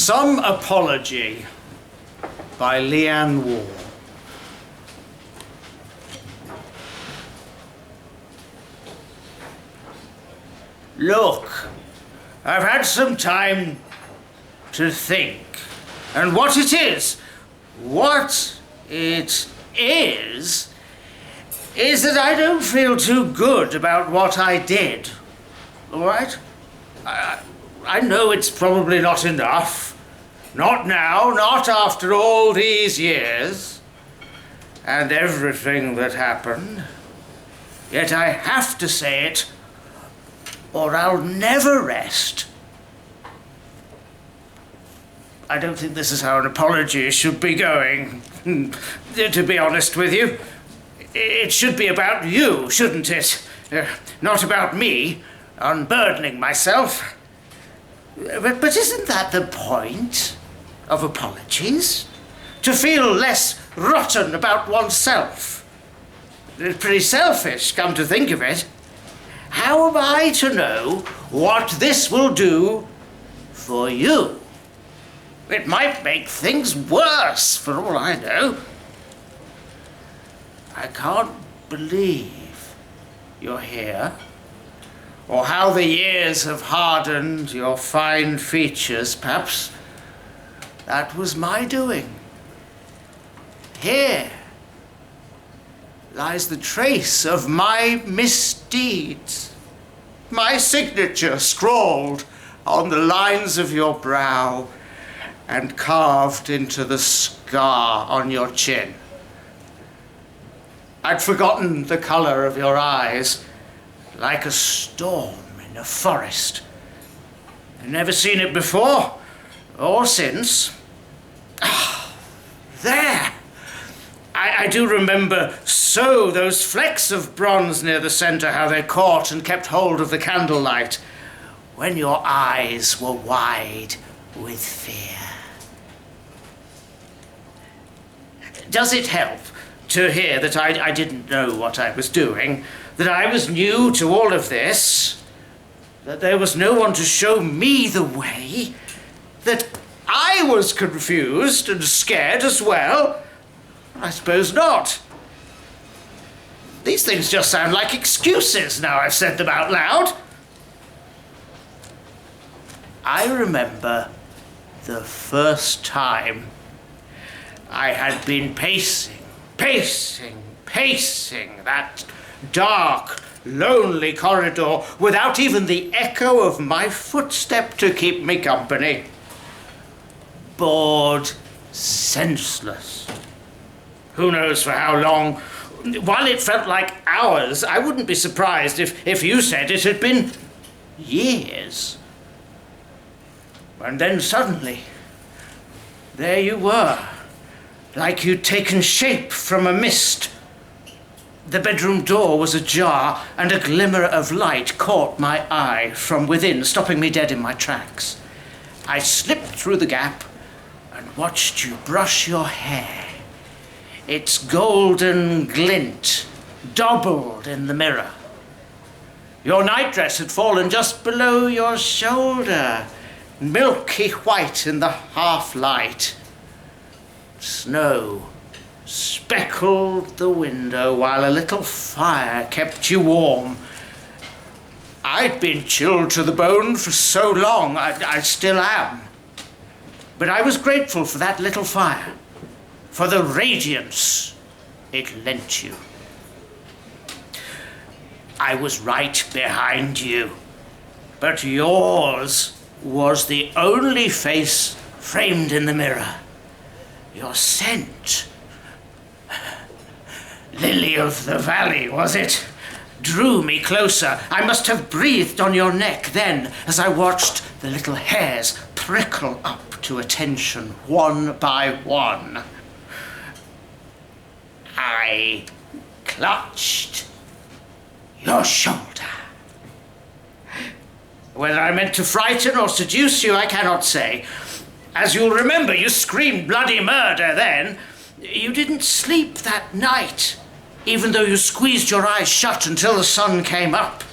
Some Apology by Lianne Warr. Look, I've had some time to think, and what it is that I don't feel too good about what I did, all right? I know it's probably not enough, not now, not after all these years, and everything that happened, yet I have to say it, or I'll never rest. I don't think this is how an apology should be going, to be honest with you. It should be about you, shouldn't it? Not about me, unburdening myself. But isn't that the point of apologies? To feel less rotten about oneself. It's pretty selfish, come to think of it. How am I to know what this will do for you? It might make things worse, for all I know. I can't believe you're here, or how the years have hardened your fine features. Perhaps that was my doing. Here lies the trace of my misdeeds, my signature scrawled on the lines of your brow and carved into the scar on your chin. I'd forgotten the colour of your eyes, like a storm in a forest. I've never seen it before, or since. Ah, there! I do remember those flecks of bronze near the centre, how they caught and kept hold of the candlelight, when your eyes were wide with fear. Does it help to hear that I didn't know what I was doing, that I was new to all of this, that there was no one to show me the way, that I was confused and scared as well? I suppose not. These things just sound like excuses now I've said them out loud. I remember the first time I had been pacing that dark, lonely corridor without even the echo of my footstep to keep me company. Bored, senseless. Who knows for how long? While it felt like hours, I wouldn't be surprised if you said it had been years. And then suddenly, there you were, like you'd taken shape from a mist. The bedroom door was ajar, and a glimmer of light caught my eye from within, stopping me dead in my tracks. I slipped through the gap and watched you brush your hair. Its golden glint doubled in the mirror. Your nightdress had fallen just below your shoulder, milky white in the half-light. Snow speckled the window while a little fire kept you warm. I'd been chilled to the bone for so long, I still am. But I was grateful for that little fire, for the radiance it lent you. I was right behind you, but yours was the only face framed in the mirror. Your scent, lily of the valley, was it? Drew me closer. I must have breathed on your neck then as I watched the little hairs prickle up to attention one by one. I clutched your shoulder. Whether I meant to frighten or seduce you, I cannot say. As you'll remember, you screamed bloody murder then. You didn't sleep that night, even though you squeezed your eyes shut until the sun came up.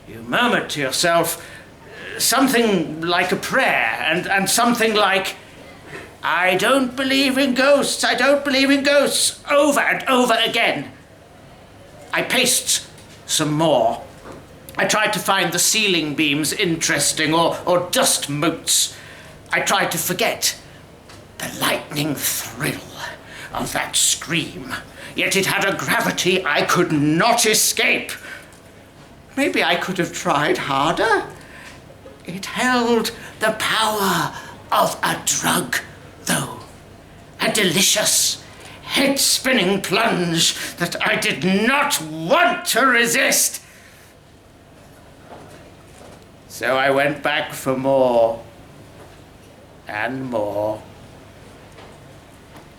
You murmured to yourself, something like a prayer, and something like, "I don't believe in ghosts, I don't believe in ghosts," over and over again. I paced some more. I tried to find the ceiling beams interesting, or dust motes. I tried to forget the lightning thrill of that scream, yet it had a gravity I could not escape. Maybe I could have tried harder. It held the power of a drug, though. A delicious, head-spinning plunge that I did not want to resist. So I went back for more, and more,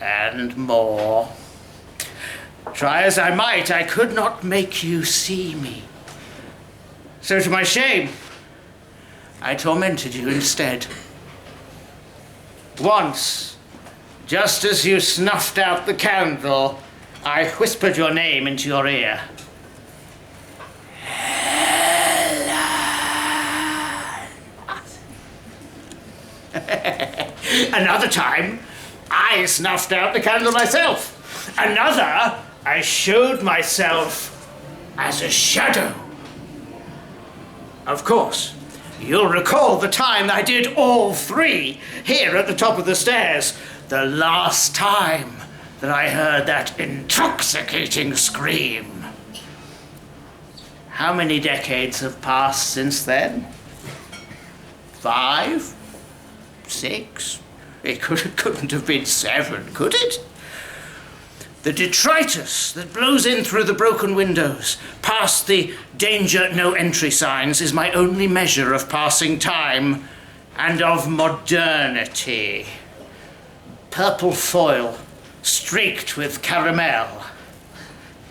and more. Try as I might, I could not make you see me. So to my shame, I tormented you instead. Once, just as you snuffed out the candle, I whispered your name into your ear. Helen. Another time, I snuffed out the candle myself. Another, I showed myself as a shadow. Of course, you'll recall the time I did all three here at the top of the stairs. The last time that I heard that intoxicating scream. How many decades have passed since then? 5? 6? It couldn't have been 7, could it? The detritus that blows in through the broken windows, past the danger no entry signs, is my only measure of passing time and of modernity. Purple foil, streaked with caramel.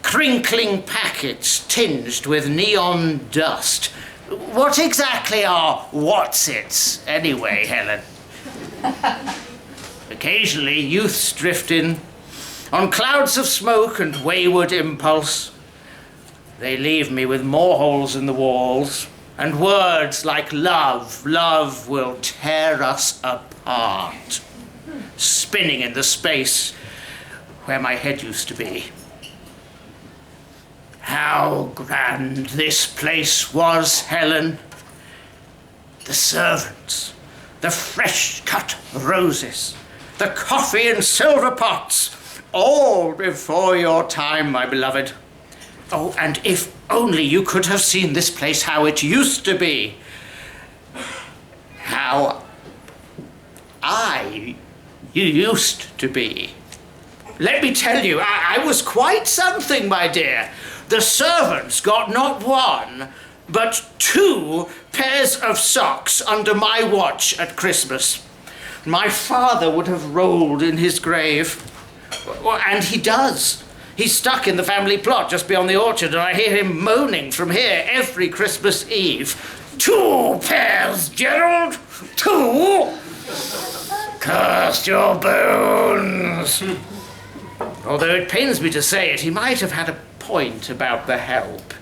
Crinkling packets tinged with neon dust. What exactly are what's-its, anyway, Helen? Occasionally, youths drift in, on clouds of smoke and wayward impulse. They leave me with more holes in the walls, and words like love, love will tear us apart, spinning in the space where my head used to be. How grand this place was, Helen. The servants, the fresh-cut roses, the coffee in silver pots, all before your time, my beloved. Oh, and if only you could have seen this place how it used to be. How I used to be. Let me tell you, I was quite something, my dear. The servants got not 1, but 2 pairs of socks under my watch at Christmas. My father would have rolled in his grave. And he does. He's stuck in the family plot just beyond the orchard, and I hear him moaning from here every Christmas Eve. 2 pairs, Gerald! 2! Cast your bones! Although it pains me to say it, he might have had a point about the help.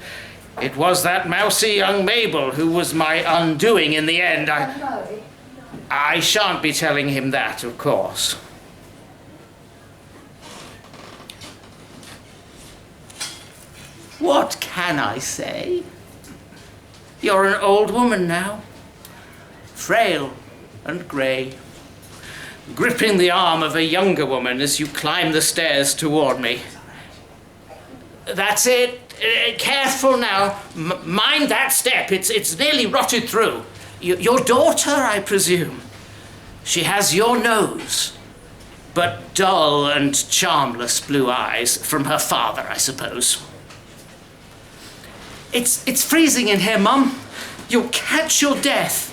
It was that mousy young Mabel who was my undoing in the end. I shan't be telling him that, of course. What can I say? You're an old woman now, frail and grey, gripping the arm of a younger woman as you climb the stairs toward me. That's it. Careful now. Mind that step. It's nearly rotted through. Your daughter, I presume. She has your nose, but dull and charmless blue eyes from her father, I suppose. It's freezing in here, Mum. You'll catch your death.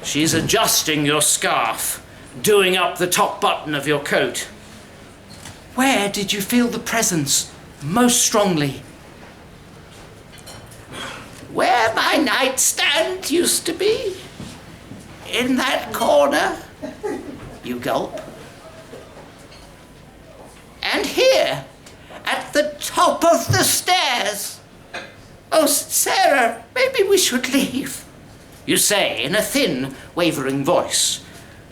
She's adjusting your scarf, doing up the top button of your coat. Where did you feel the presence most strongly? Where my nightstand used to be. In that corner. You gulp. And here, at the top of the stairs. Oh, Sarah, maybe we should leave. You say in a thin, wavering voice,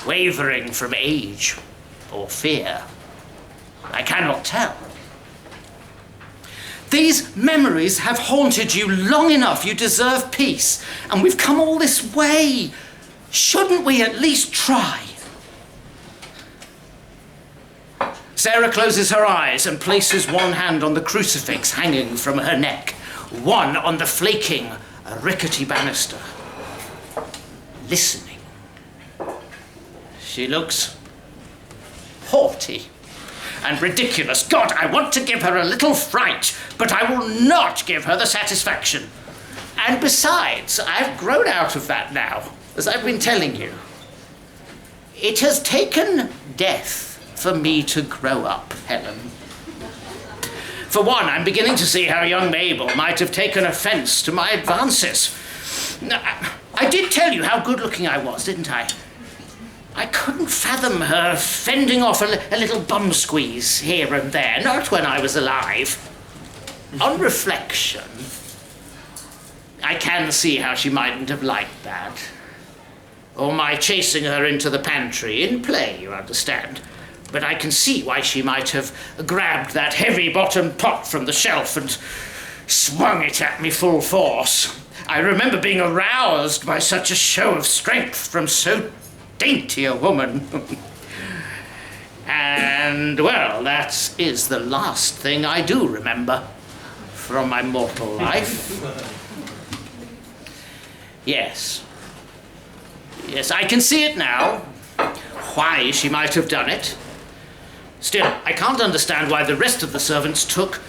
wavering from age or fear. I cannot tell. These memories have haunted you long enough. You deserve peace. And we've come all this way. Shouldn't we at least try? Sarah closes her eyes and places one hand on the crucifix hanging from her neck, one on the flaking, rickety banister. Listening. She looks haughty and ridiculous. God, I want to give her a little fright, but I will not give her the satisfaction. And besides, I've grown out of that now, as I've been telling you. It has taken death for me to grow up, Helen. For one, I'm beginning to see how young Mabel might have taken offence to my advances. I did tell you how good-looking I was, didn't I? I couldn't fathom her fending off a little bum squeeze here and there, not when I was alive. On reflection, I can see how she mightn't have liked that. Or my chasing her into the pantry, in play, you understand. But I can see why she might have grabbed that heavy-bottomed pot from the shelf and swung it at me full force. I remember being aroused by such a show of strength from so dainty a woman. And, well, that is the last thing I do remember from my mortal life. Yes, I can see it now, why she might have done it. Still, I can't understand why the rest of the servants took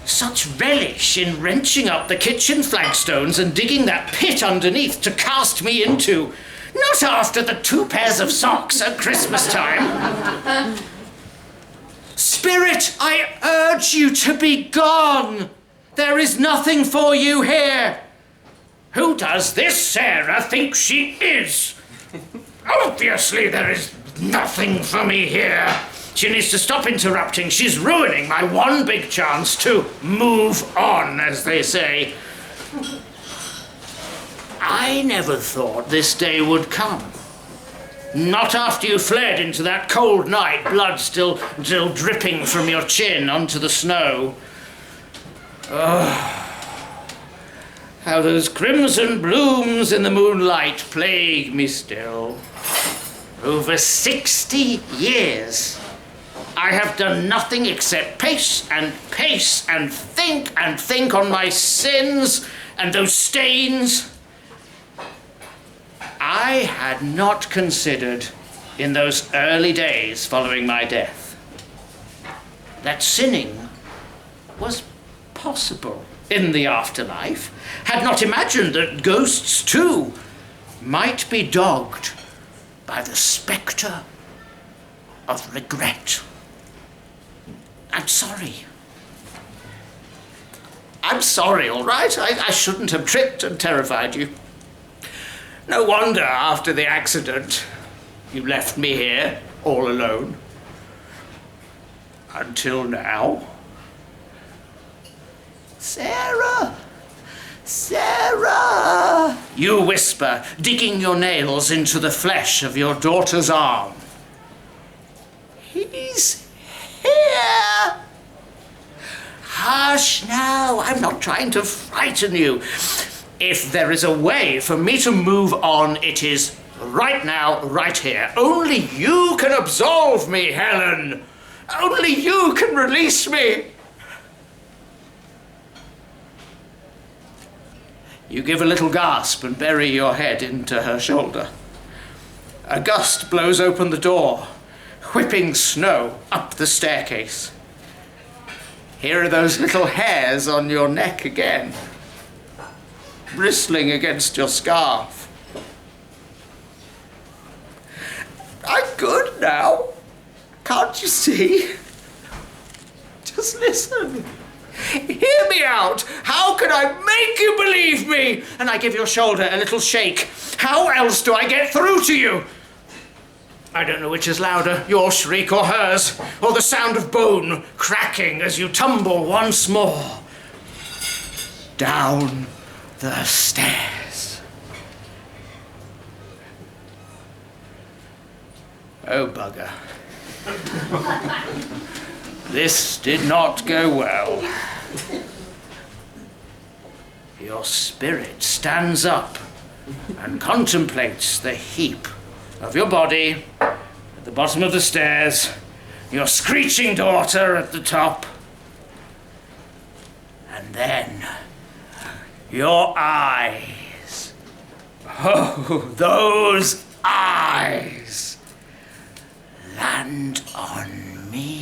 such relish in wrenching up the kitchen flagstones and digging that pit underneath to cast me into. Not after the 2 pairs of socks at Christmas time. Spirit, I urge you to be gone. There is nothing for you here. Who does this Sarah think she is? Obviously there is nothing for me here. She needs to stop interrupting. She's ruining my one big chance to move on, as they say. I never thought this day would come. Not after you fled into that cold night, blood still dripping from your chin onto the snow. Oh, how those crimson blooms in the moonlight plague me still. Over 60 years, I have done nothing except pace and think on my sins and those stains. I had not considered in those early days following my death that sinning was possible in the afterlife, had not imagined that ghosts too might be dogged by the spectre of regret. I'm sorry. I'm sorry, all right? I shouldn't have tricked and terrified you. No wonder after the accident you left me here all alone. Until now. Sarah! Sarah! You whisper, digging your nails into the flesh of your daughter's arm. He's here! Hush now, I'm not trying to frighten you. If there is a way for me to move on, it is right now, right here. Only you can absolve me, Helen. Only you can release me. You give a little gasp and bury your head into her shoulder. A gust blows open the door, whipping snow up the staircase. Here are those little hairs on your neck again, bristling against your scarf. I'm good now. Can't you see? Just listen. Hear me out. How can I make you believe me? And I give your shoulder a little shake. How else do I get through to you? I don't know which is louder, your shriek or hers, or the sound of bone cracking as you tumble once more down the stairs. Oh, bugger. This did not go well. Your spirit stands up and contemplates the heap of your body at the bottom of the stairs, your screeching daughter at the top, and then your eyes. Oh, those eyes land on me.